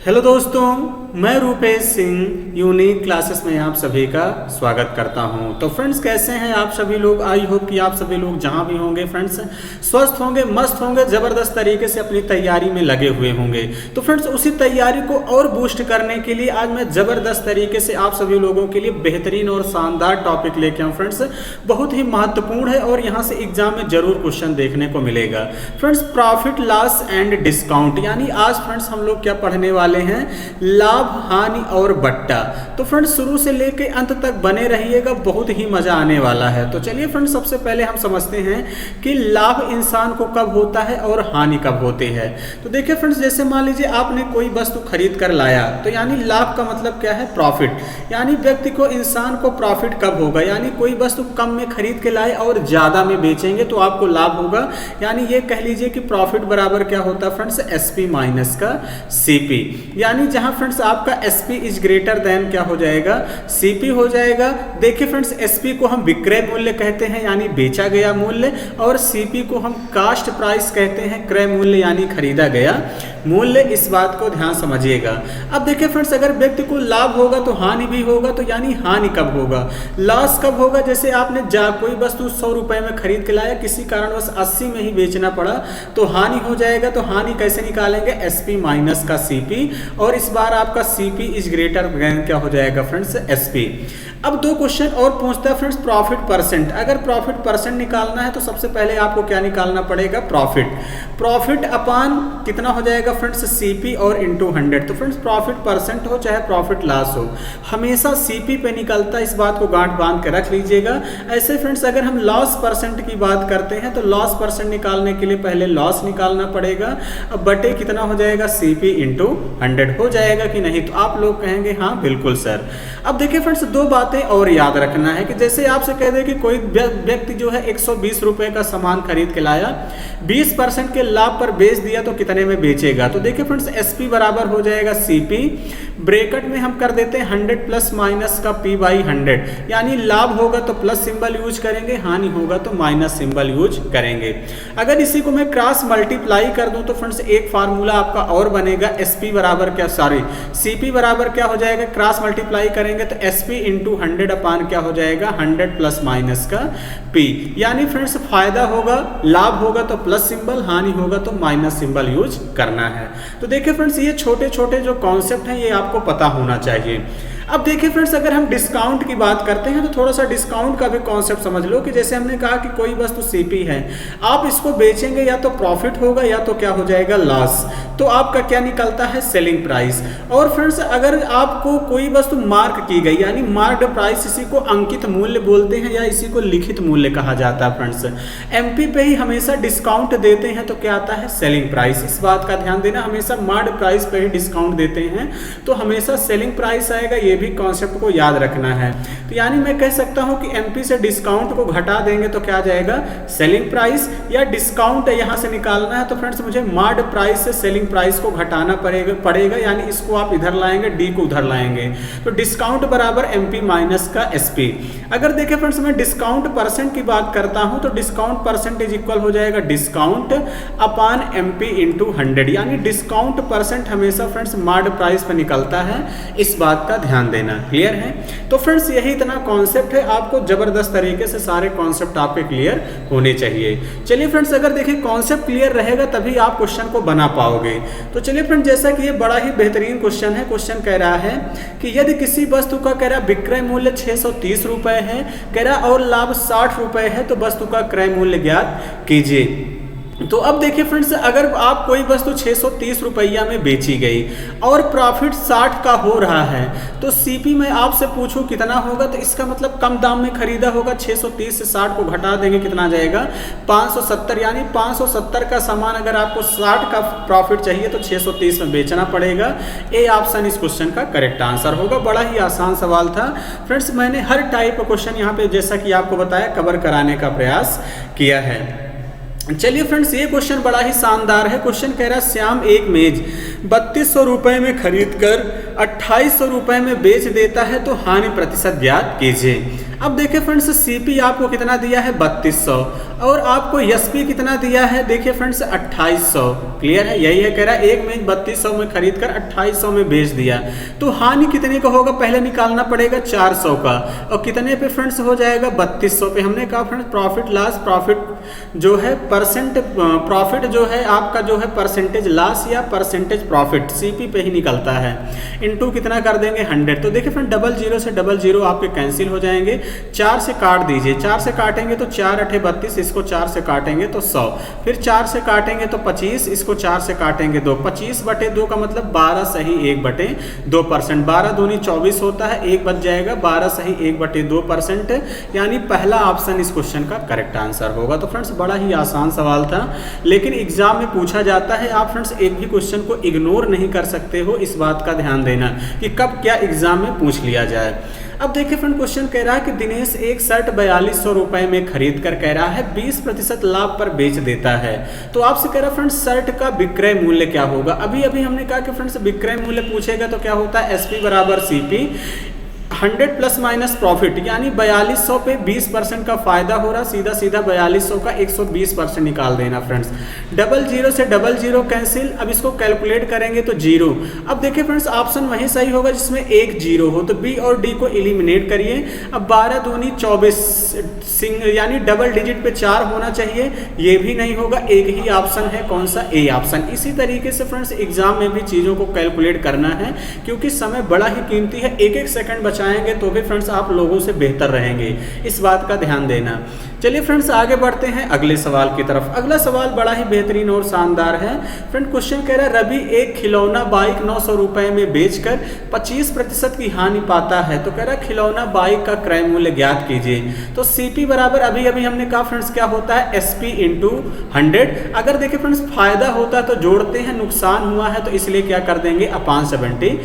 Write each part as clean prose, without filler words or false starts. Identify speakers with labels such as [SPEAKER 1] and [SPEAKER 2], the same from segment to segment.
[SPEAKER 1] Hello दोस्तों, मैं Rupesh Singh unique classes में आप सभी का स्वागत करता हूं। तो फ्रेंड्स, कैसे हैं आप सभी लोग। आई होप कि आप सभी लोग जहां भी होंगे फ्रेंड्स स्वस्थ होंगे, मस्त होंगे, ज़बरदस्त तरीके से अपनी तैयारी में लगे हुए होंगे। तो फ्रेंड्स, उसी तैयारी को और बूस्ट करने के लिए आज मैं ज़बरदस्त तरीके से आप सभी लोगों के लिए बेहतरीन और शानदार टॉपिक लेके आऊँ फ्रेंड्स। बहुत ही महत्वपूर्ण है और यहाँ से एग्जाम में जरूर क्वेश्चन देखने को मिलेगा friends. Profit loss and discount, यानी आज फ्रेंड्स हम लोग क्या पढ़ने वाले हैं, लाभ, हानि और बट्टा। तो फ्रेंड्स, शुरू से लेके अंत तक बने रहिएगा, बहुत ही मजा आने वाला है। तो चलिए फ्रेंड्स, सबसे पहले हम समझते हैं कि लाभ इंसान को कब होता है और हानि कब होती है। तो देखिए फ्रेंड्स, जैसे मान लीजिए आपने कोई वस्तु खरीद कर लाया, तो यानी लाभ का मतलब क्या है, प्रॉफिट। यानी व्यक्ति को, इंसान को प्रॉफिट कब होगा, यानी कोई वस्तु कम में खरीद के लाए और ज्यादा में बेचेंगे तो आपको लाभ होगा। यानी ये कह लीजिए कि प्रॉफिट बराबर क्या होता है फ्रेंड्स, एसपी माइनस का सीपी। यानी जहां फ्रेंड्स आपका एसपी इज ग्रेटर देन क्या हो जाएगा, सीपी हो जाएगा। देखिए फ्रेंड्स, एसपी को हम विक्रय मूल्य कहते हैं यानी बेचा गया मूल्य, और सीपी को हम कास्ट प्राइस कहते हैं, क्रय मूल्य यानी खरीदा गया मूल्य। इस बात को ध्यान समझिएगा। अब देखिए फ्रेंड्स, अगर व्यक्ति को लाभ होगा तो हानि भी होगा। तो यानी हानि कब होगा, लॉस कब होगा, जैसे आपने कोई वस्तु 100 रुपए में खरीद के लाया, किसी कारणवश 80 में ही बेचना पड़ा तो हानि हो जाएगा। तो हानि कैसे निकालेंगे, एसपी माइनस का सीपी, और इस बार आपका सीपी इज ग्रेटर देन क्या हो जाएगा फ्रेंड्स, एसपी। अब दो क्वेश्चन और पूछता है फ्रेंड्स, प्रॉफिट परसेंट। अगर प्रॉफिट परसेंट निकालना है तो सबसे पहले आपको क्या निकालना पड़ेगा, प्रॉफिट अपान कितना हो जाएगा फ्रेंड्स, सीपी और इंटू 100। तो फ्रेंड्स, प्रॉफिट परसेंट हो चाहे प्रॉफिट लॉस हो, हमेशा सीपी पे निकलता है। इस बात को गांठ बांध के रख लीजिएगा। ऐसे फ्रेंड्स, अगर हम लॉस परसेंट की बात करते हैं तो लॉस परसेंट निकालने के लिए पहले लॉस निकालना पड़ेगा। अब बटे कितना हो जाएगा, सीपी इंटू 100 हो जाएगा कि नहीं। तो आप लोग कहेंगे हाँ बिल्कुल सर। अब देखिए फ्रेंड्स, दो बातें और याद रखना है कि जैसे आपसे कह दे कि कोई व्यक्ति जो है 120 रुपए का सामान खरीद के लाया, 20% के लाभ पर बेच दिया तो कितने में बेचेगा। तो देखिए फ्रेंड्स, एसपी बराबर हो जाएगा सीपी, ब्रैकेट में हम कर देते हैं 100 प्लस माइनस का पी बाई 100। यानी लाभ होगा तो प्लस सिंबल यूज करेंगे, हानि होगा तो माइनस सिंबल यूज करेंगे। अगर इसी को मैं क्रॉस मल्टीप्लाई कर दूं तो फ्रेंड्स एक फार्मूला आपका और बनेगा, एसपी बराबर क्या, सॉरी सीपी बराबर क्या हो जाएगा, क्रॉस मल्टीप्लाई करेंगे तो एसपी इंटू 100 अपान क्या हो जाएगा, 100 प्लस माइनस का पी। यानी फ्रेंड्स, फायदा होगा, लाभ होगा तो प्लस सिंबल, हानि होगा तो माइनस सिंबल यूज करना है। तो देखिए फ्रेंड्स, ये छोटे छोटे जो कॉन्सेप्ट हैं ये आपको पता होना चाहिए। अब देखिए फ्रेंड्स, अगर हम डिस्काउंट की बात करते हैं तो थोड़ा सा डिस्काउंट का भी कॉन्सेप्ट समझ लो कि जैसे हमने कहा कि कोई वस्तु सीपी है, आप इसको बेचेंगे या तो प्रॉफिट होगा या तो क्या हो जाएगा, लॉस। तो आपका क्या निकलता है, सेलिंग प्राइस। और फ्रेंड्स, अगर आपको कोई वस्तु मार्क की गई, यानी मार्क्ड प्राइस, इसी को अंकित मूल्य बोलते हैं या इसी को लिखित मूल्य कहा जाता है फ्रेंड्स। एमपी पे ही हमेशा डिस्काउंट देते हैं तो क्या आता है, सेलिंग प्राइस। इस बात का ध्यान देना, हमेशा मार्क्ड प्राइस पे ही डिस्काउंट देते हैं तो हमेशा सेलिंग प्राइस आएगा। ये भी कॉन्सेप्ट को याद रखना है। तो यानी मैं कह सकता हूं कि एमपी से डिस्काउंट को घटा देंगे तो क्या आ जाएगा, सेलिंग प्राइस। या डिस्काउंट यहां से निकालना है तो फ्रेंड्स मुझे मार्क्ड प्राइस से सेलिंग प्राइस को घटाना पड़ेगा। यानी इसको आप इधर लाएंगे, डी को उधर लाएंगे, तो डिस्काउंट बराबर एमपी माइनस का एसपी। अगर देखें फ्रेंड्स, मैं डिस्काउंट परसेंट की बात करता हूं तो डिस्काउंट परसेंटेज इक्वल हो जाएगा डिस्काउंट अपान एमपी इंटू 100। यानी डिस्काउंट परसेंट हमेशा फ्रेंड्स मार्क्ड प्राइस पर निकलता है। इस बात का ध्यान देना, क्लियर है। तो फ्रेंड्स, यही इतना कॉन्सेप्ट है, आपको जबरदस्त तरीके से सारे कॉन्सेप्ट आपके क्लियर होने चाहिए। चलिए फ्रेंड्स, अगर देखिए कॉन्सेप्ट क्लियर रहेगा तभी आप क्वेश्चन को बना पाओगे। तो चलिए फ्रेंड्स, जैसा कि ये बड़ा ही बेहतरीन क्वेश्चन है। क्वेश्चन कह रहा है कि यदि किसी वस्तु का कह रहा विक्रय मूल्य 630 रुपए है, कह रहा और लाभ 60 रुपए है, तो वस्तु का क्रय मूल्य ज्ञात कीजिए। तो अब देखिए फ्रेंड्स, अगर आप कोई वस्तु 630 रुपया में बेची गई और प्रॉफिट 60 का हो रहा है, तो सीपी में आपसे पूछूं कितना होगा, तो इसका मतलब कम दाम में खरीदा होगा। 630 से 60 को घटा देंगे, कितना जाएगा, 570। यानी 570 का सामान अगर आपको 60 का प्रॉफिट चाहिए तो 630 में बेचना पड़ेगा। ए ऑप्शन इस क्वेश्चन का करेक्ट आंसर होगा। बड़ा ही आसान सवाल था फ्रेंड्स। मैंने हर टाइप का क्वेश्चन यहाँ पे जैसा कि आपको बताया कवर कराने का प्रयास किया है। चलिए फ्रेंड्स, ये क्वेश्चन बड़ा ही शानदार है। क्वेश्चन कह रहा है, श्याम एक मेज 3200 रुपये में खरीद कर 2800 रुपये में बेच देता है तो हानि प्रतिशत ज्ञात कीजिए। अब देखिए फ्रेंड्स, सीपी आपको कितना दिया है 3200 और आपको एसपी कितना दिया है, देखिए फ्रेंड्स 2800। क्लियर है, यही है, कह रहा है एक मेज 3200 में खरीद कर 2800 में बेच दिया तो हानि कितने का होगा, पहले निकालना पड़ेगा 400 का, और कितने पे फ्रेंड्स हो जाएगा 3200 पे। हमने कहा फ्रेंड्स प्रॉफिट लॉस, प्रॉफिट जो है परसेंट, प्रॉफिट जो है आपका जो है परसेंटेज लॉस या परसेंटेज प्रॉफिट सीपी पे ही निकलता है, इनटू कितना कर देंगे 100। तो देखिए फ्रेंड 00 से 00 आपके कैंसिल हो जाएंगे, 4 से काट दीजिए, 4 से काटेंगे तो 4 8 32, इसको 4 से काटेंगे तो 100, फिर 4 से काटेंगे तो 25, इसको 4 से काटेंगे 2, 25/2 का मतलब 12 सही 1/2%, 12 दूनी 24 होता है, 1 बच जाएगा, 12 सही 1/2%, यानी पहला ऑप्शन इस क्वेश्चन का करेक्ट आंसर होगा। तो फ्रेंड्स बड़ा ही आसान सवाल था, लेकिन एग्जाम में पूछा जाता है, आप फ्रेंड्स एक भी क्वेश्चन को इग्नोर नहीं कर सकते हो, इस बात का ध्यान देना कि कब क्या एग्जाम में पूछ लिया जाए। अब देखिए फ्रेंड क्वेश्चन कह रहा है कि दिनेश एक शर्ट 4200 रुपए में खरीद कर कह रहा है 20% लाभ पर बेच देता है। तो आपसे कह रहा है फ्रेंड्स शर्ट का विक्रय मूल्य क्या होगा। अभी अभी हमने कहा कि फ्रेंड्स विक्रय मूल्य पूछेगा तो क्या होता है एसपी बराबर सीपी 100 प्लस माइनस प्रॉफिट, यानी 4200 पे 20% का फायदा हो रहा, सीधा सीधा 4200 का 120% निकाल देना फ्रेंड्स। 00 से 00 कैंसिल, अब इसको कैलकुलेट करेंगे तो 0। अब देखिए फ्रेंड्स ऑप्शन वही सही होगा जिसमें एक 0 हो, तो बी और डी को एलिमिनेट करिए। अब 12 दूनी 24 यानी डबल डिजिट पे 4 होना चाहिए, ये भी नहीं होगा, एक ही ऑप्शन है, कौन सा, ए ऑप्शन। इसी तरीके से फ्रेंड्स एग्जाम में भी चीज़ों को कैलकुलेट करना है, क्योंकि समय बड़ा ही कीमती है, एक एक सेकंड बचाएंगे तो भी फ्रेंड्स आप लोगों से बेहतर रहेंगे, इस बात का ध्यान देना। चलिए फ्रेंड्स आगे बढ़ते हैं अगले सवाल की तरफ। अगला सवाल बड़ा ही बेहतरीन और शानदार है। फ्रेंड क्वेश्चन कह रहा है रवि एक खिलौना बाइक 900 रुपए में बेचकर 25% की हानि पाता है। तो कह रहा है खिलौना बाइक का क्रय मूल्य ज्ञात कीजिए। तो सीपी बराबर अभी अभी हमने कहा फ्रेंड्स क्या होता है एसपी इंटू 100। अगर देखिए फ्रेंड्स फायदा होता है तो जोड़ते हैं, नुकसान हुआ है तो इसलिए क्या कर देंगे अपॉन 75।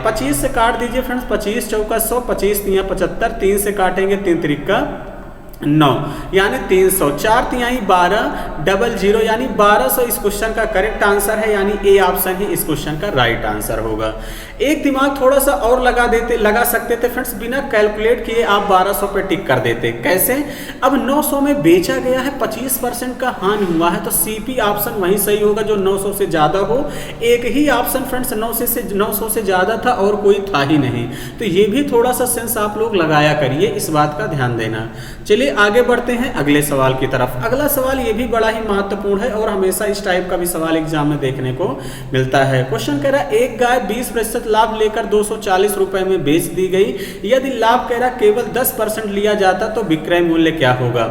[SPEAKER 1] 25 से काट दीजिए फ्रेंड्स, 25 चौका 100, 25 तिया 75, 3 से काटेंगे 3 त्रिका 9 यानी 300, 4 तिहाई 12, 00 यानी 1200 इस क्वेश्चन का करेक्ट आंसर है, यानी ए ऑप्शन ही इस क्वेश्चन का राइट आंसर होगा। एक दिमाग थोड़ा सा और लगा सकते थे फ्रेंड्स, बिना कैलकुलेट किए आप 1200 पे टिक कर देते। कैसे, अब 900 में बेचा गया है, 25% का हानि हुआ है, तो सीपी ऑप्शन वही सही होगा जो 900 से ज्यादा हो। एक ही ऑप्शन फ्रेंड्स 900 से ज्यादा था और कोई था ही नहीं, तो ये भी थोड़ा सा सेंस आप लोग लगाया करिए, इस बात का ध्यान देना। चलिए आगे बढ़ते हैं अगले सवाल की तरफ। अगला सवाल ये भी बड़ा ही महत्वपूर्ण है और हमेशा इस टाइप का भी सवाल एग्जाम में देखने को मिलता है। क्वेश्चन कह रहा है एक गाय 20% लाभ लेकर 240 रुपए में बेच दी गई, यदि लाभ कह रहा केवल 10% लिया जाता तो विक्रय मूल्य क्या होगा।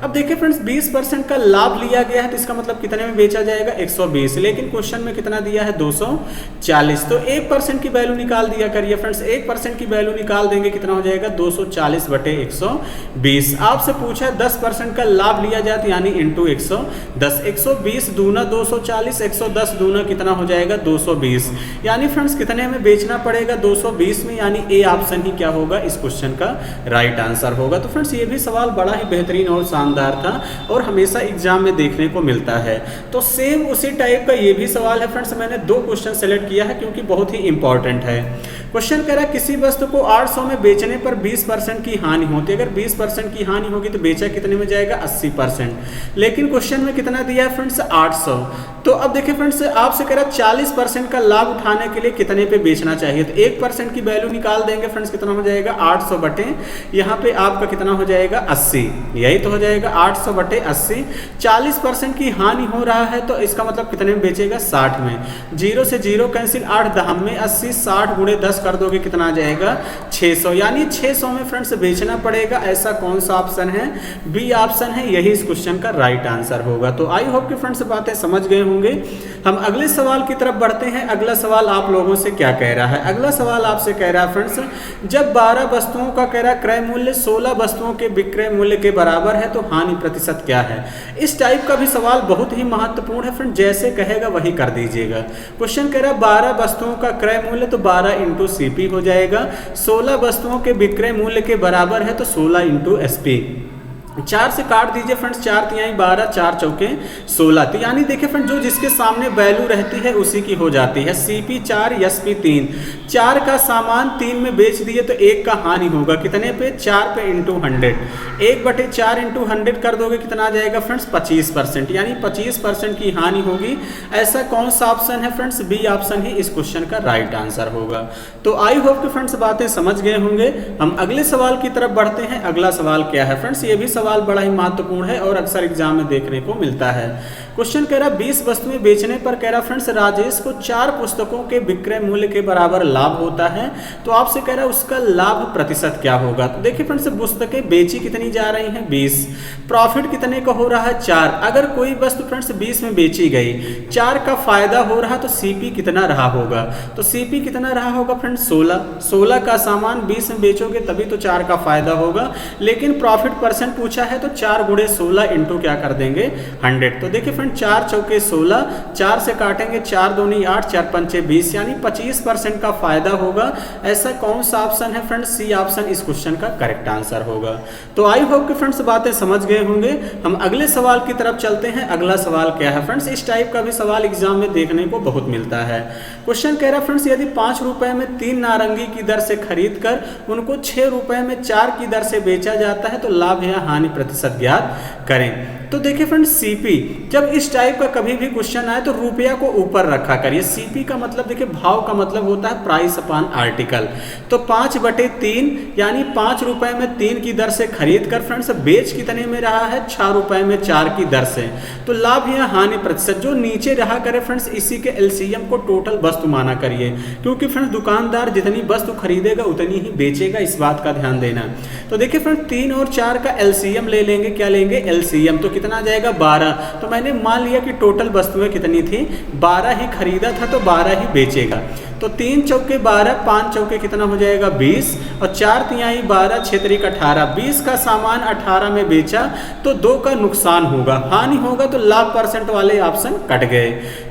[SPEAKER 1] अब देखिए फ्रेंड्स 20% का लाभ लिया गया है तो इसका मतलब कितने में बेचा जाएगा 120, लेकिन क्वेश्चन में कितना दिया है 240, तो 1% की वैल्यू निकाल दिया करिए फ्रेंड्स। 1% की वैल्यू निकाल देंगे कितना हो जाएगा 240/120। आपसे पूछा है 10% का लाभ लिया जाए यानी इंटू 110, 120 दूना 240, 110 दूना कितना हो जाएगा 220, यानी फ्रेंड्स कितने में बेचना पड़ेगा 220 में, यानी ए ऑप्शन ही क्या होगा इस क्वेश्चन का राइट आंसर होगा। तो फ्रेंड्स ये भी सवाल बड़ा ही बेहतरीन और शानदार था और हमेशा एग्जाम में देखने को मिलता है। तो सेम उसी टाइप का ये भी सवाल है फ्रेंड्स, मैंने 2 क्वेश्चन सेलेक्ट किया है क्योंकि बहुत ही इंपॉर्टेंट है। क्वेश्चन कह रहा है किसी वस्तु को 800 में बेचने पर 20% की हानि होती है, अगर 20% की हानि होगी तो बेचा कितने में जाएगा 80%, लेकिन क्वेश्चन में कितना दिया है फ्रेंड्स 800। तो अब देखिए फ्रेंड्स आपसे कह रहा है 40% का लाभ उठाने के लिए कितने पे बेचना चाहिए, तो 1% की वैल्यू निकाल देंगे फ्रेंड्स, कितना हो जाएगा 800 बटे यहाँ पे आपका कितना हो जाएगा 80, यही तो हो जाएगा 800 बटे 80। 40% की हानि हो रहा है तो इसका मतलब कितने में बेचेगा 60 में, 0 से 0 कैंसिल, 8 दहम में 80, 60 गुणे 10 कर दोगे कितना आ जाएगा 600, यानी 600 में फ्रेंड्स बेचना पड़ेगा। ऐसा कौन सा ऑप्शन है, बी ऑप्शन है, यही इस क्वेश्चन का राइट आंसर होगा। तो आई होप कि फ्रेंड्स बातें समझ गए होंगे। हम अगले सवाल की तरफ बढ़ते हैं। अगला सवाल आप लोगों से क्या कह रहा है, अगला सवाल आपसे कह रहा है फ्रेंड्स जब 12 वस्तुओं का कह रहा है क्रय मूल्य 16 वस्तुओं के विक्रय मूल्य के बराबर है तो हानि प्रतिशत क्या है। इस टाइप का भी सवाल बहुत ही महत्वपूर्ण है फ्रेंड, जैसे कहेगा वही कर दीजिएगा। क्वेश्चन कह रहा है 12 वस्तुओं का क्रय मूल्य तो 12 इंटू सीपी हो जाएगा, 16 वस्तुओं के विक्रय मूल्य के बराबर है तो 16 इंटू एसपी। 4 से काट दीजिए फ्रेंड्स, 4 तिहाई 12, 4 चौके 16। तो यानी देखिए फ्रेंड जो जिसके सामने वैल्यू रहती है उसी की हो जाती है। CP 4, SP 3, 4 का सामान 3 में बेच दिए तो 1 का हानि होगा, कितने पे? 4 पे इंटू 100, 1/4 इंटू 100 कर दोगे, कितना आ जाएगा फ्रेंड्स? 25%, यानी 25% की हानि होगी। ऐसा कौन सा ऑप्शन है फ्रेंड्स? बी ऑप्शन ही इस क्वेश्चन का राइट आंसर होगा। तो आई होप कि फ्रेंड्स बातें समझ गए होंगे। हम अगले सवाल की तरफ बढ़ते हैं। अगला सवाल क्या है फ्रेंड्स? ये भी सवाल बड़ा ही महत्वपूर्ण है और अक्सर एग्जाम में देखने को मिलता है। क्वेश्चन कह रहा 20 वस्तुएं बेचने पर कह रहा फ्रेंड्स राजेश को 4 पुस्तकों के विक्रय मूल्य के बराबर लाभ होता है, तो आपसे कह रहा उसका लाभ प्रतिशत क्या होगा। तो देखिए फ्रेंड्स पुस्तकें बेची कितनी जा रही हैं? 20, प्रॉफिट कितने का हो रहा है? 4। अगर कोई वस्तु फ्रेंड्स 20 में बेची गई, 4 का फायदा हो रहा तो CP कितना रहा होगा? तो CP कितना रहा होगा फ्रेंड्स? 16। 16 का सामान 20 में बेचोगे तभी तो 4 का फायदा होगा, लेकिन प्रॉफिट परसेंट पूछा है तो 4 गुणे 16 इंटू क्या कर देंगे? 100। तो देखिए 4 चौके 16, 4 से काटेंगे 4 दूनी 8, 4 पंचे 20, यानी 25% का फायदा होगा। ऐसा कौन सा ऑप्शन है फ्रेंड्स? सी ऑप्शन इस क्वेश्चन का करेक्ट आंसर होगा। तो आई होप कि फ्रेंड्स बातें समझ गए होंगे। हम अगले सवाल की तरफ चलते हैं। अगला सवाल क्या है फ्रेंड्स? इस टाइप का भी सवाल एग्जाम में देखने को बहुत मिलता है। क्वेश्चन कह रहा फ्रेंड्स यदि 5 रुपए में 3 नारंगी की दर से खरीद कर उनको 6 रुपए में 4 की दर से बेचा जाता है तो लाभ या हानि प्रतिशत ज्ञात करें। तो देखिए फ्रेंड्स CP जब इस टाइप का कभी भी क्वेश्चन आए तो रुपया को ऊपर रखा करिए। CP का मतलब देखिए भाव का मतलब होता है प्राइस अपॉन आर्टिकल। तो 5/3 यानी 5 रुपए में 3 की दर से खरीद कर फ्रेंड्स बेच कितने में रहा है? 6 रुपए में 4 की दर से। तो लाभ या हानि प्रतिशत जो नीचे रहा करे फ्रेंड्स इसी के LCM को टोटल वस्तु माना करिए, क्योंकि फ्रेंड्स दुकानदार जितनी वस्तु खरीदेगा उतनी ही बेचेगा, इस बात का ध्यान देना। तो देखिए फ्रेंड्स 3 और 4 का LCM ले लेंगे। क्या लेंगे? LCM। तो कितना आ जाएगा? 12। तो मैंने मान लिया कि टोटल वस्तुएं कितनी थी? 12 ही खरीदा था तो 12 ही बेचेगा। तो 3 चौके 12, 5 चौके कितना हो जाएगा? 20, और 4 तिहाई 12, 6 त्रिक 18। 20 का सामान 18 में बेचा तो 2 का नुकसान होगा, हानि होगा तो लाभ परसेंट वाले ऑप्शन कट गए।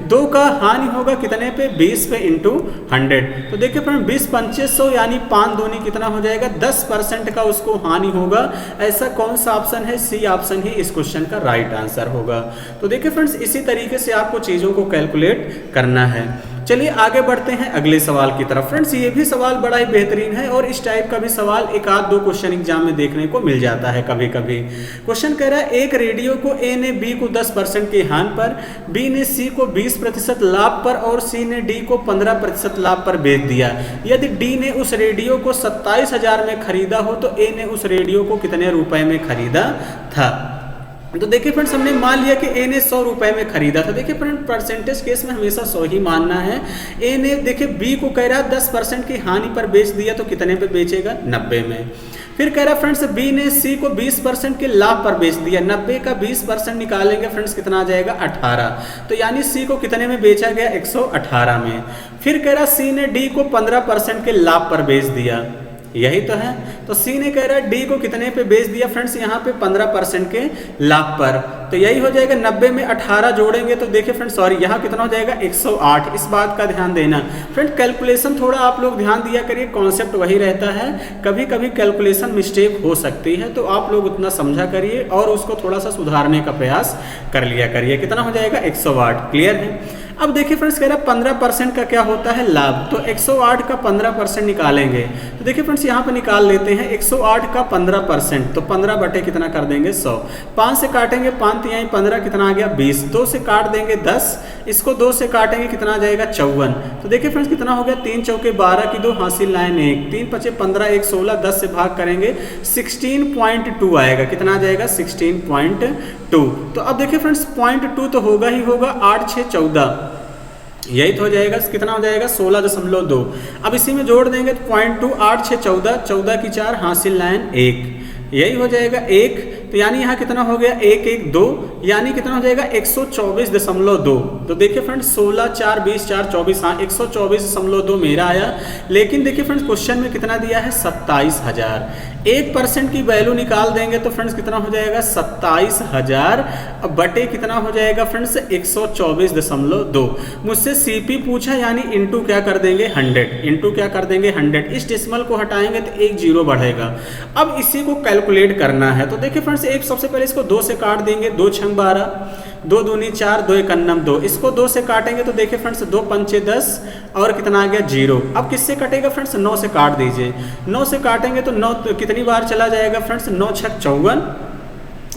[SPEAKER 1] 2 का हानि होगा कितने पे? 20 पे इंटू 100। तो देखिए फ्रेंड 20 पंचे 100 यानी 5 दूनी कितना हो जाएगा? 10% का उसको हानि होगा। ऐसा कौन सा ऑप्शन है? सी ऑप्शन ही इस क्वेश्चन का राइट आंसर होगा। तो देखिए फ्रेंड्स इसी तरीके से आपको चीज़ों को कैलकुलेट करना है। चलिए आगे बढ़ते हैं अगले सवाल की तरफ। फ्रेंड्स ये भी सवाल बड़ा ही बेहतरीन है और इस टाइप का भी सवाल एक आध दो क्वेश्चन एग्जाम में देखने को मिल जाता है कभी कभी। क्वेश्चन कह रहा है एक रेडियो को A ने B को 10% के हानि पर, B ने C को 20% लाभ पर और C ने D को 15% लाभ पर बेच दिया। यदि D ने उस रेडियो को 27,000 में खरीदा हो तो A ने उस रेडियो को कितने रुपए में खरीदा था। तो देखिए फ्रेंड्स हमने मान लिया कि A ने 100 रुपए में खरीदा था। देखिए फ्रेंड परसेंटेज केस में हमेशा 100 ही मानना है। A ने देखिए B को कह रहा है 10% की हानि पर बेच दिया तो कितने पे बेचेगा? 90 में। फिर कह रहा है फ्रेंड्स B ने C को 20% के लाभ पर बेच दिया। 90 का 20% निकालेंगे फ्रेंड्स कितना आ जाएगा? 18। तो यानी C को कितने में बेचा गया? 118 में। फिर कह रहा C ने D को 15% के लाभ पर बेच दिया, यही तो है। तो C ने कह रहा है D को कितने पे बेच दिया फ्रेंड्स? यहाँ पे 15% के लाभ पर। तो यही हो जाएगा 90 में 18 जोड़ेंगे तो देखिए फ्रेंड्स सॉरी यहाँ कितना हो जाएगा? 108। इस बात का ध्यान देना फ्रेंड। कैलकुलेशन थोड़ा आप लोग ध्यान दिया करिए, कॉन्सेप्ट वही रहता है, कभी कभी कैलकुलेशन मिस्टेक हो सकती है तो आप लोग उतना समझा करिए और उसको थोड़ा सा सुधारने का प्रयास कर लिया करिए। कितना हो जाएगा? 108। क्लियर है। अब देखिए फ्रेंड्स कह रहा है 15% का क्या होता है? लाभ। तो 108 का 15% निकालेंगे तो देखिए फ्रेंड्स यहाँ पे निकाल लेते हैं 108 का 15%। तो 15 बटे कितना कर देंगे? 100। 5 से काटेंगे 5 तिहाई 15 कितना आ गया? 20। 2 से काट देंगे 10, इसको 2 से काटेंगे कितना आ जाएगा? 54। तो देखिए फ्रेंड्स कितना हो गया? 3 चौके 12 की 2 हासिल लाइन 1, 3 पचे 15 1 16, 10 से भाग करेंगे 16.2 आएगा। कितना आ जाएगा? 16.2। तो अब देखिए फ्रेंड्स 0.2 तो होगा ही होगा, 8 6 14 यही तो हो जाएगा। कितना हो जाएगा? 16.2। अब इसी में जोड़ देंगे तो 0.2 8 6 14, 14 की 4 हासिल लाइन 1, यही हो जाएगा 1। तो यानी यहाँ कितना हो गया? 1 1 2 यानी कितना हो जाएगा? 124.2। तो देखिए फ्रेंड्स 16 4 20 4 24, हाँ 124.2 मेरा आया। लेकिन देखिए फ्रेंड्स क्वेश्चन में कितना दिया है? 27,000। 1% की वैल्यू निकाल देंगे तो फ्रेंड्स कितना हो जाएगा? 27,000 बटे कितना हो जाएगा फ्रेंड्स? 124.2। मुझसे CP पूछा यानी इंटू क्या कर देंगे? 100। इंटू क्या कर देंगे? 100। इस डेसिमल को हटाएंगे तो 1 0 बढ़ेगा। अब इसी को कैलकुलेट करना है तो देखिए फ्रेंड्स फ्रेंड्स एक सबसे पहले इसको 2 से काट देंगे, 2 छंग 12, 2 दूनी 4, 2 एक अन्नम 2, इसको 2 से काटेंगे तो देखिए फ्रेंड्स 2 पंचे 10 और कितना आ गया 0। अब किससे कटेगा फ्रेंड्स, 9 से काट दीजिए, 9 से काटेंगे तो 9 कितनी बार चला जाएगा फ्रेंड्स, 9 छक 54,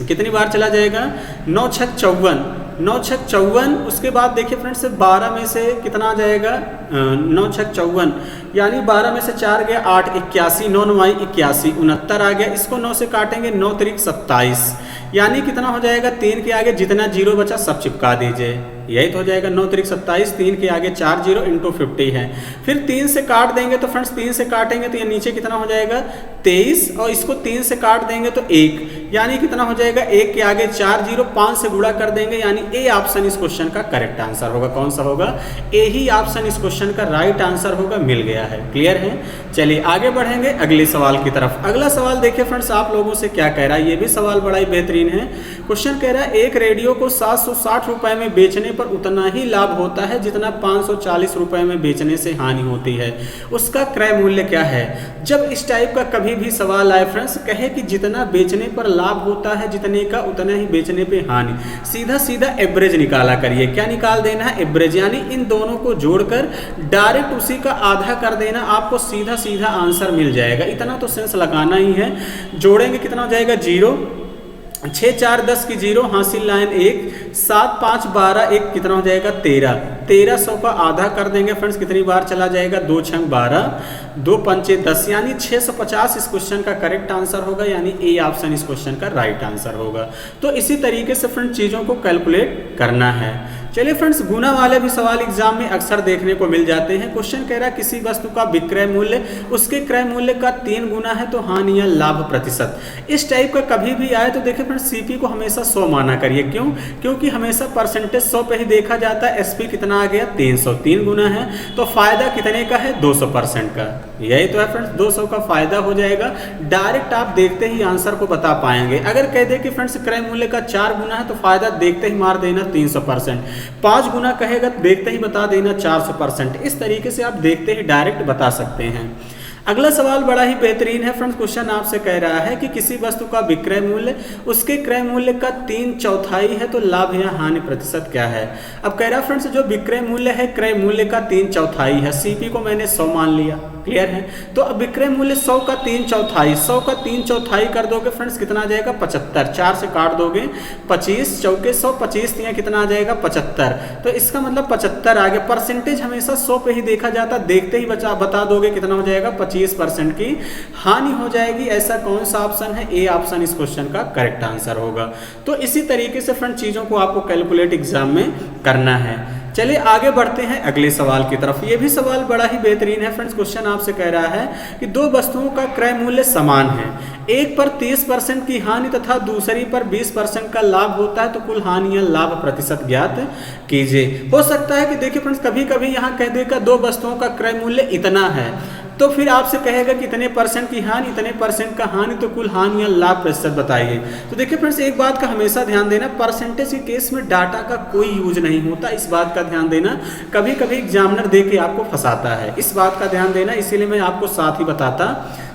[SPEAKER 1] कितनी बार चला जाएगा, 9 छक 54, 9 छक 54। उसके बाद देखिए फ्रेंड्स 12 में से कितना आ जाएगा, 9 छक 54 यानी 12 में से 4 गया 8, 81, 9 9 81, 69 आ गया। इसको 9 से काटेंगे, 9 त्रिक 27 यानी कितना हो जाएगा, 3 के आगे जितना 0 बचा सब चिपका दीजिए, यही तो हो जाएगा 9 त्रिक 27, 3 के आगे 4 0 इंटू 50 है। फिर 3 से काट देंगे तो फ्रेंड्स 3 से काटेंगे तो ये नीचे कितना हो जाएगा 23 और इसको 3 से काट देंगे तो 1 यानी कितना हो जाएगा, 1 के आगे 4 0, 5 से गुणा कर देंगे यानी ए ऑप्शन इस क्वेश्चन का करेक्ट आंसर होगा। कौन सा होगा, ए ही ऑप्शन इस क्वेश्चन का राइट आंसर होगा, मिल गया है। क्लियर है, चलिए आगे बढ़ेंगे अगले सवाल की तरफ। अगला सवाल देखिए फ्रेंड्स आप लोगों से क्या कह रहा है, ये भी सवाल बड़ा ही बेहतरीन है। क्वेश्चन कह रहा है एक रेडियो को 760 रुपए में बेचने पर उतना ही लाभ होता है जितना 540 रुपए में बेचने से हानि होती है, उसका क्रय मूल्य क्या है। जब इस टाइप का कभी भी सवाल आए फ्रेंड्स, कहे कि जितना बेचने पर लाभ होता है जितने का उतना ही बेचने पे हानि, सीधा सीधा एवरेज निकाला करिए। क्या निकाल देना है, एवरेज, यानी इन दोनों को जोड़कर डायरेक्ट उसी का आधा कर देना, आपको सीधा सीधा आंसर मिल जाएगा। इतना तो सेंस लगाना ही है। जोड़ेंगे कितना हो जाएगा 0, 6 4 10 की 0, हासिल लाइन 1, 7 5 12, 1 कितना हो जाएगा 13, 1300 का आधा कर देंगे फ्रेंड्स, कितनी बार चला जाएगा, 2 छंग 12, 2 पंचे 10 यानी 650 इस क्वेश्चन का करेक्ट आंसर होगा, यानी ए ऑप्शन इस क्वेश्चन का राइट आंसर होगा। तो इसी तरीके से फ्रेंड्स चीज़ों को कैलकुलेट करना है। चलिए फ्रेंड्स गुना वाले भी सवाल एग्जाम में अक्सर देखने को मिल जाते हैं। क्वेश्चन कह रहा है किसी वस्तु का विक्रय मूल्य उसके क्रय मूल्य का 3 गुना है तो हानि या लाभ प्रतिशत। इस टाइप का कभी भी आए तो देखिए फ्रेंड्स सीपी को हमेशा 100 माना करिए। क्यों, क्योंकि हमेशा परसेंटेज 100 पे ही देखा जाता है। एसपी कितना आ गया 300, 3 गुना है तो फायदा कितने का है 200% का, यही तो है फ्रेंड्स 200 का फायदा हो जाएगा। डायरेक्ट आप देखते ही आंसर को बता पाएंगे। अगर कह दे कि फ्रेंड्स क्रय मूल्य का 4 गुना है तो फायदा देखते ही मार देना 300%, 5 गुना कहेगा तो देखते ही बता देना 400%। इस तरीके से आप देखते ही डायरेक्ट बता सकते हैं। अगला सवाल बड़ा ही बेहतरीन है फ्रेंड्स। क्वेश्चन आपसे कह रहा है कि किसी वस्तु का विक्रय मूल्य उसके क्रय मूल्य का 3/4 है तो लाभ या हानि प्रतिशत क्या है। अब कह रहा है फ्रेंड्स जो विक्रय मूल्य है क्रय मूल्य का 3/4 है। सीपी को मैंने 100 मान लिया, क्लियर है। तो अब विक्रय मूल्य 100 का 3/4, 100 का 3/4 कर दोगे फ्रेंड्स कितना आ जाएगा 75, 4 से काट दोगे 25, चौके 100, 25 कितना आ जाएगा 75। तो इसका मतलब 75 आ गया। परसेंटेज हमेशा 100 पे ही देखा जाता, देखते ही बता दोगे कितना हो जाएगा 25% की हानि हो जाएगी। ऐसा कौन सा ऑप्शन है, ए ऑप्शन इस क्वेश्चन का करेक्ट आंसर होगा। तो इसी तरीके से फ्रेंड चीजों को आपको कैलकुलेट एग्जाम में करना है। चलिए आगे बढ़ते हैं अगले सवाल की तरफ। ये भी सवाल बड़ा ही बेहतरीन है फ्रेंड्स। क्वेश्चन आपसे कह रहा है कि दो वस्तुओं का क्रय मूल्य समान है, एक पर 30% की हानि तथा दूसरी पर 20% का लाभ होता है तो कुल हानि या लाभ प्रतिशत ज्ञात कीजिए। हो सकता है कि देखिए फ्रेंड्स कभी कभी यहाँ कह देगा दो वस्तुओं का क्रय मूल्य इतना है तो फिर आपसे कहेगा कि इतने % की हानि, इतने % का हानि, तो कुल हानि या लाभ प्रतिशत बताइए। तो देखिए फ्रेंड्स एक बात का हमेशा ध्यान देना, परसेंटेज के केस में डाटा का कोई यूज नहीं होता, इस बात का ध्यान देना। कभी कभी एग्जामिनर दे के आपको फंसाता है, इस बात का ध्यान देना, इसीलिए मैं आपको साथ ही बताता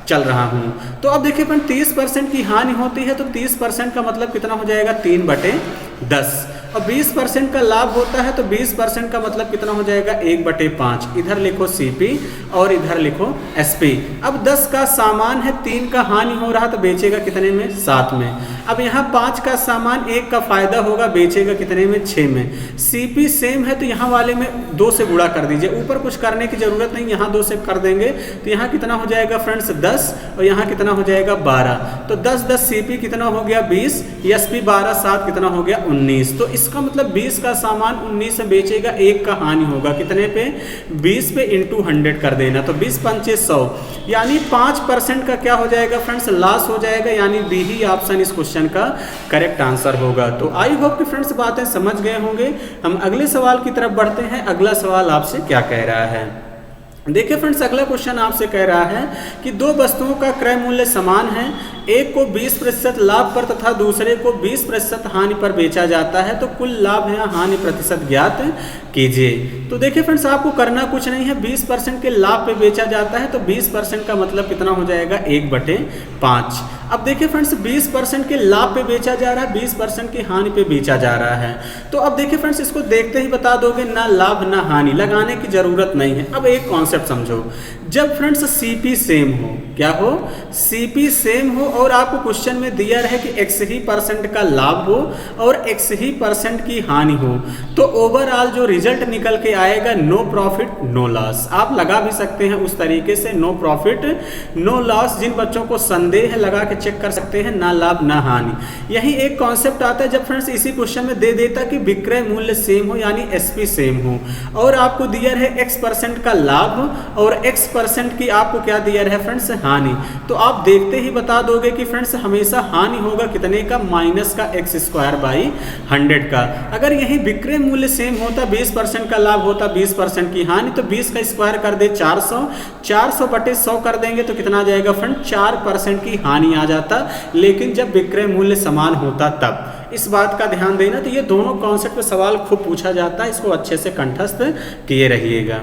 [SPEAKER 1] चल रहा हूँ। तो अब देखिए फ्रेंड 30% की हानि होती है तो 30% का मतलब कितना हो जाएगा 3/10, और 20% का लाभ होता है तो 20% का मतलब कितना हो जाएगा 1/5। इधर लिखो CP और इधर लिखो SP। अब 10 का सामान है, 3 का हानि हो रहा तो बेचेगा कितने में 7 में। अब यहाँ 5 का सामान, 1 का फायदा होगा, बेचेगा कितने में 6 में। CP सेम है तो यहाँ वाले में 2 से गुणा कर दीजिए, ऊपर कुछ करने की जरूरत नहीं, यहाँ 2 से कर देंगे तो यहाँ कितना हो जाएगा फ्रेंड्स 10 और यहाँ कितना हो जाएगा 12। तो 10 CP कितना हो गया 20, SP 12 7 कितना हो गया 19। तो इसका मतलब 20 का सामान 19 से बेचेगा, 1 का हानि होगा कितने पे 20 पे इंटू 100 कर देना, तो 20 पंचे 100 यानी 5% का क्या हो जाएगा फ्रेंड्स लॉस हो जाएगा, यानी बी ही ऑप्शन इस क्वेश्चन का करेक्ट आंसर होगा। तो आई होप कि फ्रेंड्स बातें समझ गए होंगे। हम अगले सवाल की तरफ बढ़ते हैं। अगला सवाल आपसे क्या कह रहा है, देखिए फ्रेंड्स अगला क्वेश्चन आपसे कह रहा है कि दो वस्तुओं का क्रय मूल्य समान है, एक को 20% लाभ पर तथा दूसरे को 20% हानि पर बेचा जाता है तो कुल लाभ या हानि प्रतिशत ज्ञात कीजिए। तो देखिए फ्रेंड्स, आपको करना कुछ नहीं है, 20% के लाभ पे बेचा जाता है तो 20% का मतलब कितना हो जाएगा, 1/5। अब देखिए फ्रेंड्स, 20% के लाभ पे बेचा जा रहा है, 20% की हानि पे बेचा जा रहा है। तो अब देखिए फ्रेंड्स, इसको देखते ही बता दोगे ना लाभ ना हानि, लगाने की जरूरत नहीं है। अब एक कॉन्सेप्ट समझो, जब फ्रेंड्स सीपी सेम हो, क्या हो, सीपी सेम हो और आपको क्वेश्चन में दिया रहे कि x ही % का लाभ हो और x ही % की हानि हो, तो ओवरऑल जो रिजल्ट निकल के आएगा नो प्रॉफिट नो लॉस। आप लगा भी सकते हैं उस तरीके से, नो प्रॉफिट नो लॉस। जिन बच्चों को संदेह है लगा के चेक कर सकते हैं, ना लाभ ना हानि। यही एक कॉन्सेप्ट आता है जब फ्रेंड्स इसी क्वेश्चन में दे देता कि विक्रय मूल्य सेम हो यानी एसपी सेम हो और आपको दिया रहे x% का लाभ और x% की आपको क्या दिया रहे फ्रेंड्स, हानि। तो आप देखते ही बता दोगे कि फ्रेंड्स हमेशा हानि होगा कितने का, माइनस का x²/100 का। अगर यही विक्रय मूल्य सेम होता, 20% का लाभ होता 20% की हानि, तो 20 का स्क्वायर कर दे 400, 400/100 कर देंगे तो कितना आ जाएगा फ्रेंड, 4% की हानि आ जाता। लेकिन जब विक्रय मूल्य समान होता तब, इस बात का ध्यान देना। तो ये दोनों कॉन्सेप्ट पे सवाल खूब पूछा जाता है, इसको अच्छे से कंठस्थ किए रहिएगा।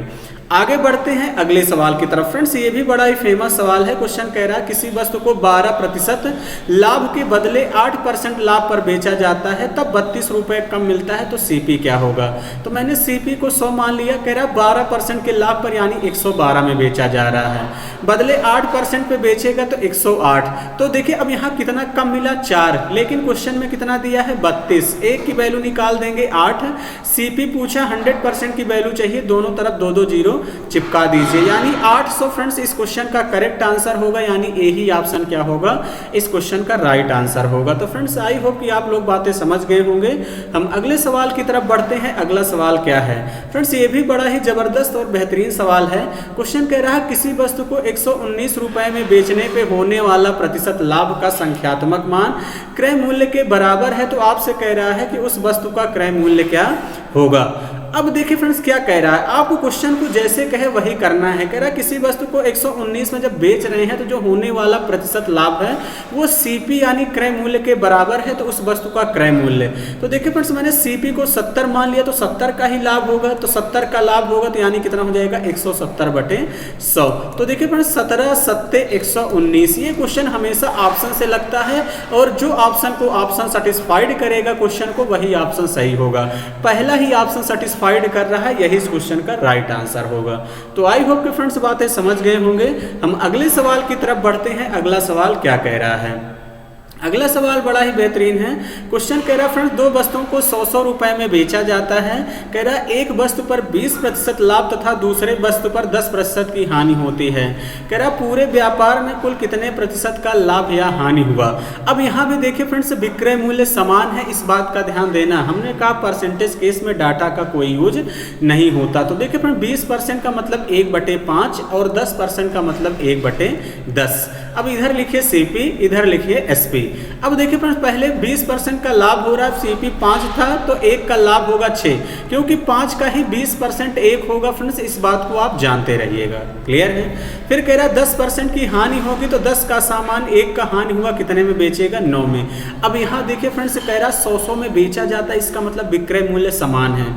[SPEAKER 1] आगे बढ़ते हैं अगले सवाल की तरफ। फ्रेंड्स, ये भी बड़ा ही फेमस सवाल है। क्वेश्चन कह रहा है किसी वस्तु को 12% लाभ के बदले 8% लाभ पर बेचा जाता है, तब 32 रुपये कम मिलता है, तो सीपी क्या होगा। तो मैंने सीपी को 100 मान लिया। कह रहा है 12% के लाभ पर यानी 112 में बेचा जा रहा है, बदले 8% पे बेचेगा तो 108। तो देखिए अब यहाँ कितना कम मिला, 4, लेकिन क्वेश्चन में कितना दिया है, 32। एक की वैल्यू निकाल देंगे 8। सीपी पूछा 100% की वैल्यू चाहिए, दोनों तरफ 2-2 जीरो चिपका दीजिए, यानी 800। फ्रेंड्स, इस क्वेश्चन का करेक्ट आंसर होगा, यानी ए ही ऑप्शन क्या होगा, इस क्वेश्चन का राइट आंसर होगा। तो फ्रेंड्स, आई होप कि आप लोग बातें समझ गए होंगे। हम अगले सवाल की तरफ बढ़ते हैं। अगला सवाल क्या है फ्रेंड्स, ये भी बड़ा ही जबरदस्त और बेहतरीन सवाल है। क्वेश्चन कह रहा है किसी वस्तु को 119 रुपए में बेचने पे होने वाला प्रतिशत लाभ का संख्यात्मक मान क्रय मूल्य के बराबर है, तो आपसे कह रहा है कि उस वस्तु का क्रय मूल्य क्या होगा। अब देखिए फ्रेंड्स, क्या कह रहा है, आपको क्वेश्चन को जैसे कहे वही करना है। कह रहा है किसी वस्तु को 119 में जब बेच रहे हैं तो जो होने वाला प्रतिशत लाभ है वो सीपी यानी क्रय मूल्य के बराबर है, तो उस वस्तु का क्रय मूल्य। तो देखिए फ्रेंड्स, मैंने सीपी को 70 मान लिया, तो 70 का ही लाभ होगा, तो 70 का लाभ होगा तो यानी कितना हो जाएगा, 170/100। तो देखिए फ्रेंड्स, 17 7 119। ये क्वेश्चन हमेशा ऑप्शन से लगता है और जो ऑप्शन को ऑप्शन सेटिस्फाइड करेगा क्वेश्चन को, वही ऑप्शन सही होगा। पहला ही ऑप्शन सेटिस्फाइड कर रहा है, यही इस क्वेश्चन का राइट आंसर होगा। तो आई होप कि फ्रेंड्स बातें समझ गए होंगे। हम अगले सवाल की तरफ बढ़ते हैं। अगला सवाल क्या कह रहा है, अगला सवाल बड़ा ही बेहतरीन है। क्वेश्चन कह रहा है फ्रेंड्स, दो वस्तुओं को 100 रुपए में बेचा जाता है। कह रहा है एक वस्तु पर 20% लाभ तथा दूसरे वस्तु पर 10% की हानि होती है। कह रहा है पूरे व्यापार में कुल कितने प्रतिशत का लाभ या हानि हुआ। अब यहाँ भी देखिए फ्रेंड्स, विक्रय मूल्य समान है, इस बात का ध्यान देना। हमने कहा परसेंटेज केस में डाटा का कोई यूज नहीं होता। तो देखिए फ्रेंड, 20% का मतलब 1/5 और 10% का मतलब 1/10। अब इधर लिखिए सीपी, इधर लिखिए एसपी। अब देखिए फ्रेंड्स, पहले 20% का लाभ हो रहा है, सीपी 5 था तो 1 का लाभ होगा 6, क्योंकि 5 का ही 20% 1 होगा। फ्रेंड्स, इस बात को आप जानते रहिएगा, क्लियर है। फिर कह रहा है 10% की हानि होगी, तो 10 का सामान 1 का हानि हुआ, कितने में बेचेगा, 9 में। अब यहाँ देखिए फ्रेंड्स, कह रहा 100 में बेचा जाता है, इसका मतलब विक्रय मूल्य समान है।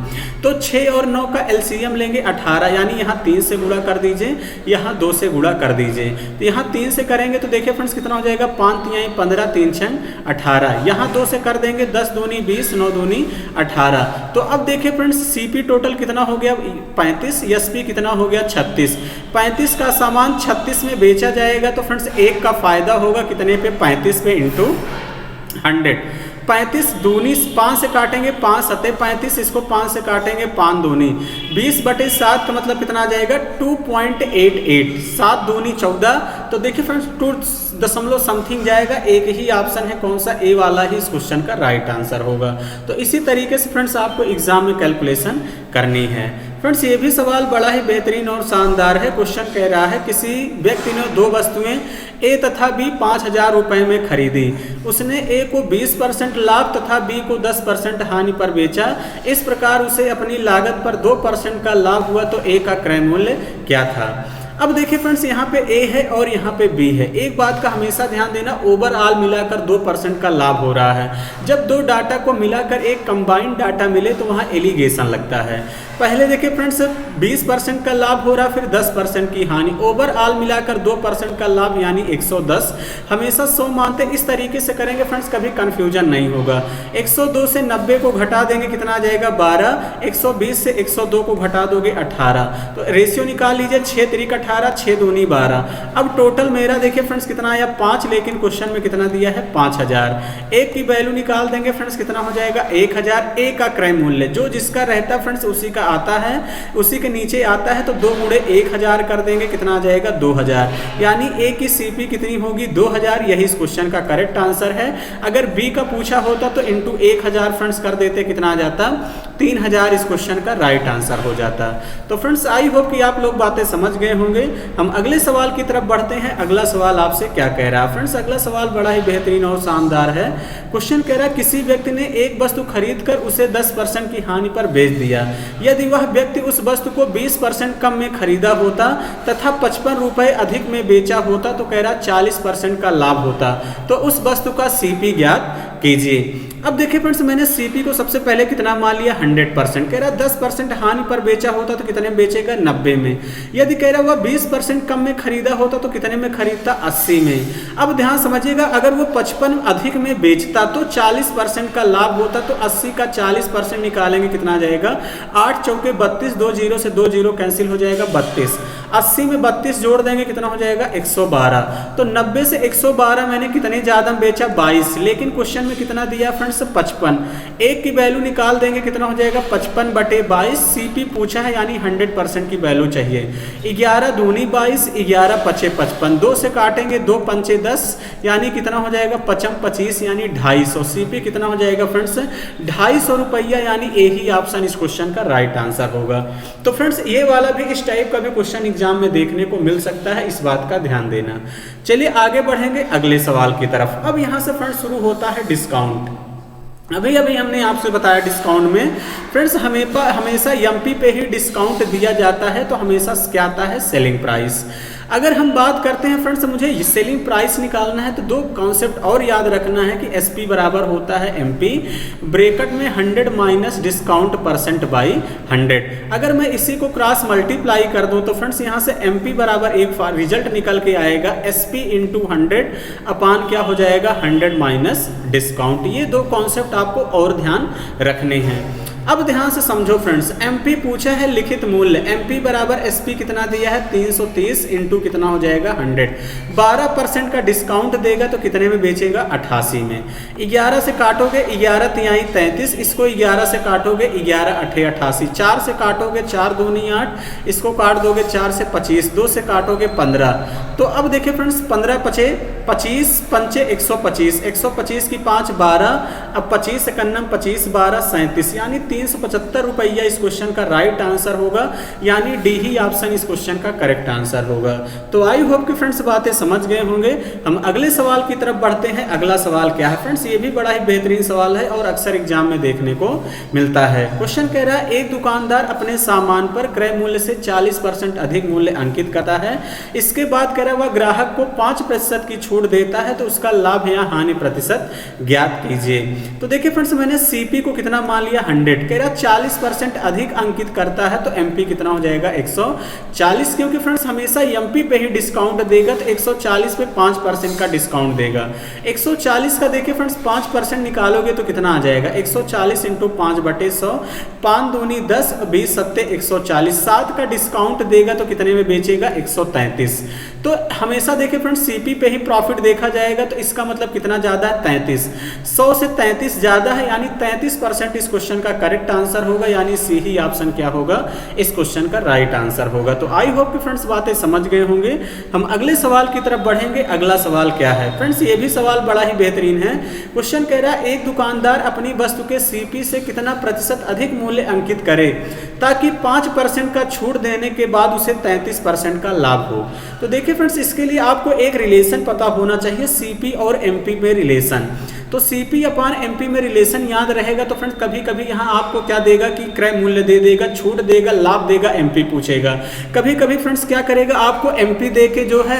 [SPEAKER 1] तो 6 और 9 का एलसीएम लेंगे 18, यानी यहाँ 3 से गुणा कर दीजिए, यहाँ 2 से गुणा कर दीजिए। तो यहाँ 3 से करेंगे तो देखिए फ्रेंड्स कितना हो जाएगा, 5 × 15 3 × 18। यहाँ 2 से कर देंगे, 10 दूनी 20, 9 दूनी 18। तो अब देखिए फ्रेंड्स, सीपी टोटल कितना हो गया, 35, एसपी कितना हो गया, 36। 35 का सामान 36 में बेचा जाएगा, तो फ्रेंड्स 1 का फायदा होगा कितने पे, 35 पे इंटू 100। 35 दूनी 5 से काटेंगे, 5 सते 35, इसको 5 से काटेंगे, 5 दूनी 20/7 का मतलब कितना आ जाएगा, 2.88। 7 दूनी 14। तो देखिए फ्रेंड्स, 2 समथिंग जाएगा। एक ही ऑप्शन है, कौन सा, ए वाला ही इस क्वेश्चन का राइट आंसर होगा। तो इसी तरीके से फ्रेंड्स आपको एग्जाम में कैलकुलेशन करनी है। फ्रेंड्स, ये भी सवाल बड़ा ही बेहतरीन और शानदार है। क्वेश्चन कह रहा है किसी व्यक्ति ने 2 वस्तुएं ए तथा बी 5000 रुपए में खरीदी। उसने ए को 20% लाभ तथा बी को 10% हानि पर बेचा। इस प्रकार उसे अपनी लागत पर 2% का लाभ हुआ, तो ए का क्रय मूल्य क्या था। अब देखिए फ्रेंड्स, यहाँ पे ए है और यहाँ पे बी है। एक बात का हमेशा ध्यान देना, ओवरऑल मिलाकर 2% का लाभ हो रहा है। जब दो डाटा को मिलाकर एक कंबाइंड डाटा मिले तो वहाँ एलिगेशन लगता है। पहले देखिए फ्रेंड्स 20% का लाभ हो रहा, फिर 10% की हानि। ओवरऑल मिलाकर 2% का लाभ यानी 110। हमेशा 100 मानते, इस तरीके से करेंगे फ्रेंड्स, कभी कंफ्यूजन नहीं होगा। 102 से 90 को घटा देंगे, कितना आ जाएगा 12। 120 से 102 को घटा दोगे 18। तो रेशियो निकाल लीजिए, 6 3 18, 6 दूनी 12। अब टोटल मेरा देखिए फ्रेंड्स कितना आया 5, लेकिन क्वेश्चन में कितना दिया है 5000। एक की वैल्यू निकाल देंगे फ्रेंड्स, कितना हो जाएगा 1000। ए का क्रय मूल्य जो जिसका रहता है फ्रेंड्स उसी का आता है, उसी के नीचे आता है, तो 2 गुणे 1000 कर देंगे, कितना आ जाएगा 2000। यानी ए की सीपी कितनी होगी 2000। यही इस क्वेश्चन का करेक्ट आंसर है। अगर बी का पूछा होता तो इंटू 1000 फ्रेंड्स कर देते, कितना आ जाता 3000। इस क्वेश्चन का राइट आंसर हो जाता। तो फ्रेंड्स आई होप कि आप लोग बातें समझ गए होंगे। हम अगले सवाल की तरफ बढ़ते हैं। अगला सवाल आपसे क्या कह रहा है फ्रेंड्स? अगला सवाल बड़ा ही बेहतरीन और शानदार है। क्वेश्चन कह रहा है किसी व्यक्ति ने एक वस्तु खरीद कर उसे 10% की हानि पर बेच दिया। यदि वह व्यक्ति उस वस्तु को 20% कम में खरीदा होता तथा 55 रुपए अधिक में बेचा होता तो कह रहा 40% का लाभ होता। तो उस वस्तु का सीपी ज्ञात कीजिए। अब देखिए फ्रेंड्स, मैंने सीपी को सबसे पहले कितना मान लिया 100%। कह रहा 10% हानि पर बेचा होता तो कितने में बेचेगा 90 में। यदि कह रहा वह 20% कम में खरीदा होता तो कितने में खरीदता 80 में। अब ध्यान समझिएगा, अगर वो 55 अधिक में बेचता तो 40% का लाभ होता। तो 80 का 40% निकालेंगे, कितना आ जाएगा 8 चौके 32, 2 0 से 2 0 कैंसिल हो जाएगा 32। 80 में 32 जोड़ देंगे, कितना हो जाएगा 112। तो 90 से 112 मैंने कितने ज्यादा बेचा 22, लेकिन क्वेश्चन में कितना दिया फ्रेंड्स 55। एक की वैल्यू निकाल देंगे, कितना हो जाएगा 55/22। सीपी पूछा है यानी 100% की वैल्यू चाहिए। 11 दूनी 22, 11 पचे 55। 2 से काटेंगे, 2 पंचे 10, यानी कितना हो जाएगा 55 25 यानी 250। सीपी कितना हो जाएगा फ्रेंड्स 250 रुपया, यानी यही ऑप्शन इस क्वेश्चन का राइट आंसर होगा। तो फ्रेंड्स ये वाला भी इस टाइप का भी क्वेश्चन एग्जाम में देखने को मिल सकता है, इस बात का ध्यान देना। चलिए आगे बढ़ेंगे अगले सवाल की तरफ। अब यहाँ से फ्रेंड्स शुरू होता है डिस्काउंट। अभी हमने आपसे बताया डिस्काउंट में फ्रेंड्स हमेशा एमपी पे ही डिस्काउंट दिया जाता है। तो हमेशा क्या आता है सेलिंग प्राइस। अगर हम बात करते हैं फ्रेंड्स, मुझे सेलिंग प्राइस निकालना है तो दो कॉन्सेप्ट और याद रखना है कि एसपी बराबर होता है एमपी, ब्रैकेट में 100 माइनस डिस्काउंट परसेंट बाई 100। अगर मैं इसी को क्रॉस मल्टीप्लाई कर दूं तो फ्रेंड्स यहाँ से एमपी बराबर एक रिजल्ट निकल के आएगा एसपी इंटू 100 अपान क्या हो जाएगा 100 माइनस डिस्काउंट। ये दो कॉन्सेप्ट आपको और ध्यान रखने हैं। अब ध्यान से समझो फ्रेंड्स, एमपी पूछा है लिखित मूल्य, एमपी बराबर एसपी कितना दिया है 330 इंटू कितना हो जाएगा 100। 12% का डिस्काउंट देगा तो कितने में बेचेगा 88 में। 11 से काटोगे 11 तिहाई 33, इसको 11 से काटोगे 11 अठे 88, 4 से काटोगे 4 दूनी 8, इसको काट दोगे 4 से 25, 2 से काटोगे 15। तो अब देखिए फ्रेंड्स 15 पचे 25 पंचे 125, 125 की 5 12, अब 25 एकन्नम 25 12 37, यानी 375 रुपया इस क्वेश्चन का राइट आंसर होगा, यानी डी ही ऑप्शन इस क्वेश्चन का करेक्ट आंसर होगा। तो आई होप कि फ्रेंड्स बातें समझ गए होंगे। हम अगले सवाल की तरफ बढ़ते हैं। अगला सवाल क्या है फ्रेंड्स, ये भी बड़ा ही बेहतरीन सवाल है और अक्सर एग्जाम में देखने को मिलता है। क्वेश्चन कह रहा है एक दुकानदार अपने सामान पर क्रय मूल्य से 40% अधिक मूल्य अंकित करता है। इसके बाद कह रहा है वह ग्राहक को 5% की छूट देता है, तो उसका लाभ या हानि प्रतिशत ज्ञात कीजिए। तो देखिए फ्रेंड्स मैंने सीपी को कितना मान लिया 100, कह रहा 40% अधिक अंकित करता है तो एमपी कितना हो जाएगा 140, क्योंकि फ्रेंड्स हमेशा एमपी पे ही डिस्काउंट देगा तो 140 पे 5% का डिस्काउंट देगा। 140 का देखिए फ्रेंड्स 5% निकालोगे तो कितना आ जाएगा 140 इंटू 5/100, 5 दूनी 10, 20 सत्ते 140, 7 का डिस्काउंट देगा तो कितने में बेचेगा 133। तो हमेशा देखिए फ्रेंड्स सीपी पे ही प्रॉफिट देखा जाएगा, तो इसका मतलब कितना ज्यादा है 33। 100 से 33 ज्यादा है, यानी 33% इस क्वेश्चन का करेक्ट आंसर होगा, यानी सी ही ऑप्शन क्या होगा इस क्वेश्चन का राइट आंसर होगा। तो आई होप कि फ्रेंड्स बातें समझ गए होंगे। हम अगले सवाल की तरफ बढ़ेंगे। अगला सवाल क्या है फ्रेंड्स, ये भी सवाल बड़ा ही बेहतरीन है। क्वेश्चन कह रहा है एक दुकानदार अपनी वस्तु के सीपी से कितना प्रतिशत अधिक मूल्य अंकित करे ताकि 5% का छूट देने के बाद उसे 33% का लाभ हो। तो देखिए फ्रेंड्स इसके लिए आपको एक रिलेशन पता होना चाहिए, सीपी और एमपी में रिलेशन। तो CP अपान MP में रिलेशन याद रहेगा तो फ्रेंड्स कभी कभी यहाँ आपको क्या देगा कि क्रय मूल्य दे देगा, छूट देगा, लाभ देगा, MP पूछेगा। कभी कभी फ्रेंड्स क्या करेगा, आपको MP दे के जो है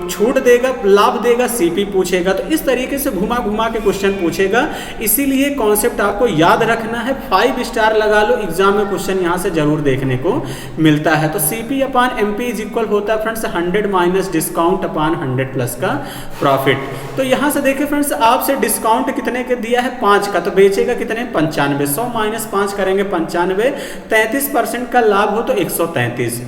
[SPEAKER 1] छूट देगा, लाभ देगा, CP पूछेगा। तो इस तरीके से घुमा घुमा के क्वेश्चन पूछेगा, इसीलिए कॉन्सेप्ट आपको याद रखना है। 5 स्टार लगा लो, एग्जाम में क्वेश्चन यहाँ से जरूर देखने को मिलता है। तो CP upon MP is equal होता है फ्रेंड्स 100 माइनस डिस्काउंट अपान 100 प्लस का प्रॉफिट। तो यहाँ से देखिए फ्रेंड्स, आपसे डिस्काउंट कितने के दिया है 5 का, तो बेचेगा कितने 95, 100 माइनस 5 करेंगे 95, 33% का लाभ हो तो 133।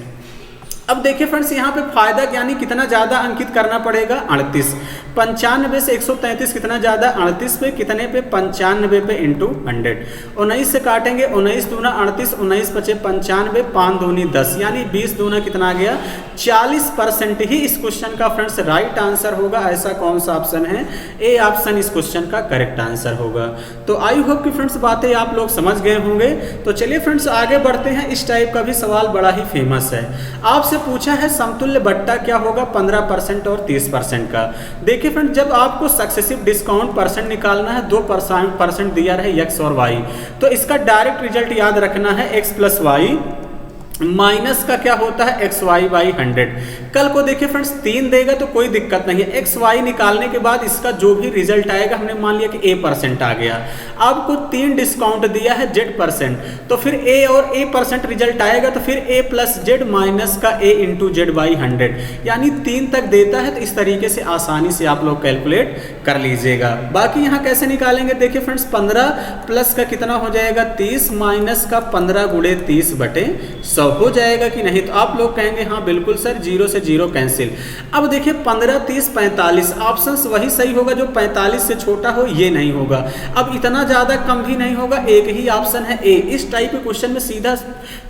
[SPEAKER 1] अब देखिए फ्रेंड्स, यहाँ पे फायदा यानी कितना ज्यादा अंकित करना पड़ेगा 38। 95 से 133 कितना ज्यादा 38 पे, कितने पे 95 पे इंटू 100। 19 से काटेंगे, 19 दूना 38, 19 पचे 95, 5 दूनी 10 यानी 20 दूना कितना आ गया 40% ही इस क्वेश्चन का फ्रेंड्स राइट आंसर होगा। ऐसा कौन सा ऑप्शन है, ए ऑप्शन इस क्वेश्चन का करेक्ट आंसर होगा। तो आई होप कि फ्रेंड्स बातें आप लोग समझ गए होंगे। तो चलिए फ्रेंड्स आगे बढ़ते हैं। इस टाइप का भी सवाल बड़ा ही फेमस है, आपसे पूछा है समतुल्य बट्टा क्या होगा 15% और 30% का। देखिए फ्रेंड, जब आपको सक्सेसिव डिस्काउंट परसेंट निकालना है, 2% दिया रहे x और y, तो इसका डायरेक्ट रिजल्ट याद रखना है x प्लस वाई माइनस का क्या होता है एक्स वाई बाई 100। कल को देखिए फ्रेंड्स 3 देगा तो कोई दिक्कत नहीं है, एक्स वाई निकालने के बाद इसका जो भी रिजल्ट आएगा, हमने मान लिया कि A% आ गया, आपको 3 डिस्काउंट दिया है Z%, तो फिर A और A% रिजल्ट आएगा, तो फिर A प्लस जेड माइनस का A इंटू जेड बाई 100 यानी 3 तक देता है। तो इस तरीके से आसानी से आप लोग कैलकुलेट कर लीजिएगा। बाकी यहाँ कैसे निकालेंगे, देखिए फ्रेंड्स 15 प्लस का कितना हो जाएगा 30 माइनस का 15 गुणे 30 बटे 100 हो जाएगा कि नहीं। तो आप लोग कहेंगे हाँ बिल्कुल सर, 0 से 0 कैंसिल। अब देखिए 15, 30, 45 ऑप्शन वही सही होगा जो 45 से छोटा हो, ये नहीं होगा। अब इतना ज्यादा कम भी नहीं होगा, एक ही ऑप्शन है ए। इस टाइप के क्वेश्चन में सीधा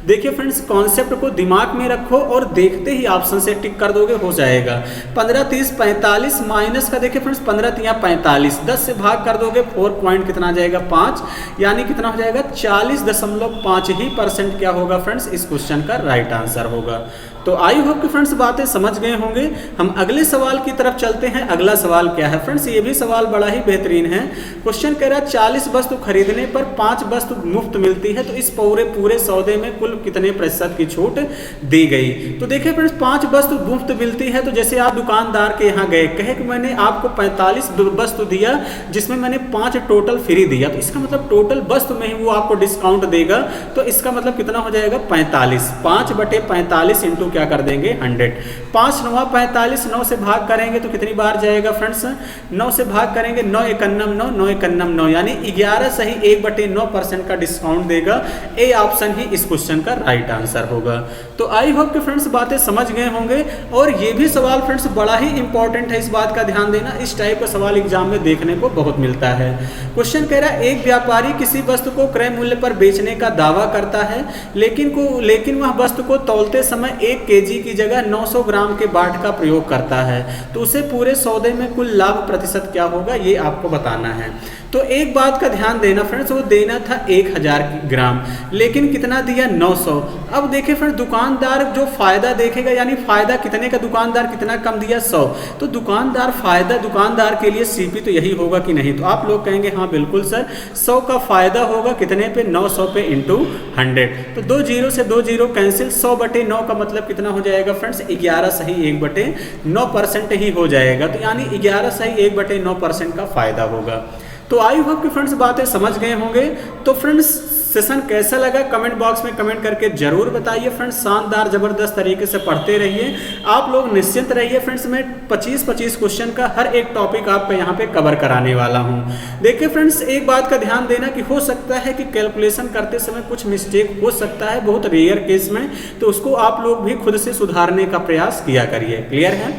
[SPEAKER 1] देखिए फ्रेंड्स कॉन्सेप्ट को दिमाग में रखो और देखते ही ऑप्शन से टिक कर दोगे, हो जाएगा। 15, 30, 45 माइनस का देखिए फ्रेंड्स 15 तिया 45, 10 से भाग कर दोगे 4 पॉइंट कितना आ जाएगा 5 यानी कितना हो जाएगा 40.5 ही % क्या होगा फ्रेंड्स इस क्वेश्चन का राइट आंसर होगा। तो आई होप कि फ्रेंड्स बातें समझ गए होंगे। हम अगले सवाल की तरफ चलते हैं। अगला सवाल क्या है फ्रेंड्स, ये भी सवाल बड़ा ही बेहतरीन है। क्वेश्चन कह रहा है 40 वस्तु खरीदने पर 5 वस्तु मुफ्त मिलती है, तो इस पूरे सौदे में कुल कितने % की छूट दी गई। तो देखिए फ्रेंड्स 5 वस्तु मुफ्त मिलती है, तो जैसे आप दुकानदार के यहाँ गए, कहे कि मैंने आपको 45 वस्तु दिया जिसमें मैंने 5 टोटल फ्री दिया, तो इसका मतलब टोटल वस्तु में ही वो आपको डिस्काउंट देगा। तो इसका मतलब कितना हो जाएगा 45, 5 बटे 45 इंटू क्या कर देंगे 100। 5 9 45, 9 से भाग करेंगे तो कितनी बार जाएगा फ्रेंड्स, 9 से भाग करेंगे 9 एकन्नम 9, 9 एकन्नम 9 यानी 11 सही 1/9% का डिस्काउंट देगा। ए ऑप्शन ही इस क्वेश्चन का राइट आंसर होगा। तो आई होप कि फ्रेंड्स बातें समझ गए होंगे। और ये भी सवाल फ्रेंड्स बड़ा ही इंपॉर्टेंट है, इस बात का ध्यान देना, इस टाइप का सवाल एग्जाम में देखने को बहुत मिलता है। क्वेश्चन कह रहा है एक व्यापारी किसी वस्तु को क्रय मूल्य पर बेचने का दावा करता है, लेकिन वह वस्तु को तौलते समय 1 केजी की जगह 900 ग्राम के बाट का प्रयोग करता है, तो उसे पूरे सौदे में कुल लाभ प्रतिशत क्या होगा ये आपको बताना है। तो एक बात का ध्यान देना फ्रेंड्स, वो देना था 1000 ग्राम, लेकिन कितना दिया 900। अब देखिए फ्रेंड्स दुकानदार जो फायदा देखेगा, यानी फायदा कितने का दुकानदार कितना कम दिया 100, तो दुकानदार के लिए सीपी तो यही होगा कि नहीं। तो आप लोग कहेंगे हाँ बिल्कुल सर, 100 का फायदा होगा कितने पे 900 पे इंटू 100। तो 2 0 से 2 0 कैंसिल, 100 बटे 9 का मतलब कितना हो जाएगा फ्रेंड्स 11 सही 1/9% ही हो जाएगा। तो यानी 11 सही 1/9% का फायदा होगा। तो आई होप कि फ्रेंड्स बातें समझ गए होंगे। तो फ्रेंड्स सेशन कैसा लगा कमेंट बॉक्स में कमेंट करके जरूर बताइए फ्रेंड्स। शानदार जबरदस्त तरीके से पढ़ते रहिए, आप लोग निश्चिंत रहिए फ्रेंड्स। मैं 25 क्वेश्चन का हर एक टॉपिक आपका यहाँ पे कवर कराने वाला हूँ। देखिए फ्रेंड्स एक बात का ध्यान देना कि हो सकता है कि कैलकुलेशन करते समय कुछ मिस्टेक हो सकता है, बहुत रेयर केस में, तो उसको आप लोग भी खुद से सुधारने का प्रयास किया करिए। क्लियर है?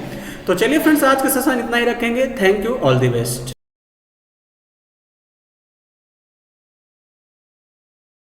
[SPEAKER 1] तो चलिए फ्रेंड्स आज के सेशन इतना ही रखेंगे। Thank you, all the best.